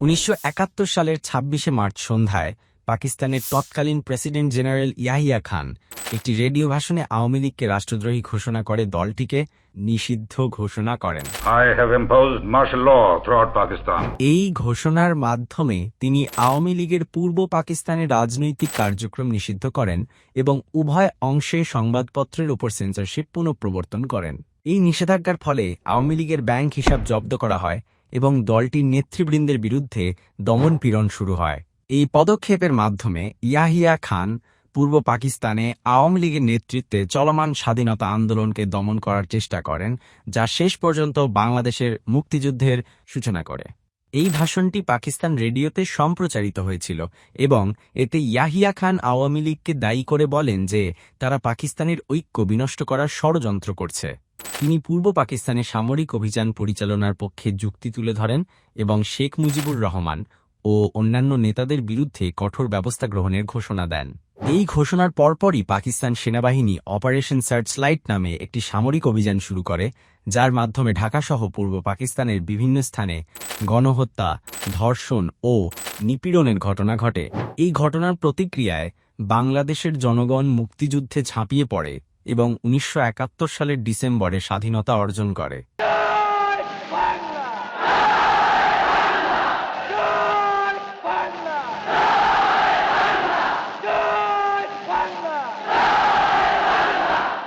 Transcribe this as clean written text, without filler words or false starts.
১৯৭১ সালের ২৬শে মার্চ সন্ধ্যায় পাকিস্তানের তৎকালীন প্রেসিডেন্ট জেনারেল ইয়াহিয়া খান একটি রেডিও ভাষণে আওয়ামী লীগকে রাষ্ট্রদ্রোহী ঘোষণা করে দলটিকে নিষিদ্ধ ঘোষণা করেন। I have imposed martial law throughout Pakistan. এই ঘোষণার মাধ্যমে তিনি আওয়ামী লীগের পূর্ব পাকিস্তানের রাজনৈতিক কার্যক্রম নিষিদ্ধ করেন এবং উভয় অংশে সংবাদপত্রের উপর সেন্সরশিপ পুনঃপ্রবর্তন করেন। এই নিষেধাজ্ঞার ফলে আওয়ামী লীগের ব্যাংক হিসাব জব্দ করা হয় এবং দলটির নেতৃবৃন্দের বিরুদ্ধে দমনপীড়ন শুরু হয়। এই পদক্ষেপের মাধ্যমে ইয়াহিয়া খান পূর্ব পাকিস্তানে আওয়ামী লীগের নেতৃত্বে চলমান স্বাধীনতা আন্দোলনকে দমন করার চেষ্টা করেন, যা শেষ পর্যন্ত বাংলাদেশের মুক্তিযুদ্ধের সূচনা করে। এই ভাষণটি পাকিস্তান রেডিওতে সম্প্রচারিত হয়েছিল এবং এতে ইয়াহিয়া খান আওয়ামী লীগকে দায়ী করে বলেন যে তারা পাকিস্তানের ঐক্য বিনষ্ট করার ষড়যন্ত্র করছে। তিনি পূর্ব পাকিস্তানে সামরিক অভিযান পরিচালনার পক্ষে যুক্তি তুলে ধরেন এবং শেখ মুজিবুর রহমান ও অন্যান্য নেতাদের বিরুদ্ধে কঠোর ব্যবস্থা গ্রহণের ঘোষণা দেন। এই ঘোষণার পরপরই পাকিস্তান সেনাবাহিনী অপারেশন সার্চলাইট নামে একটি সামরিক অভিযান শুরু করে, যার মাধ্যমে ঢাকাসহ পূর্ব পাকিস্তানের বিভিন্ন স্থানে গণহত্যা, ধর্ষণ ও নিপীড়নের ঘটনা ঘটে। এই ঘটনার প্রতিক্রিয়ায় বাংলাদেশের জনগণ মুক্তিযুদ্ধে ঝাঁপিয়ে পড়ে এবং ১৯৭১ সালের ডিসেম্বরে স্বাধীনতা অর্জন করে।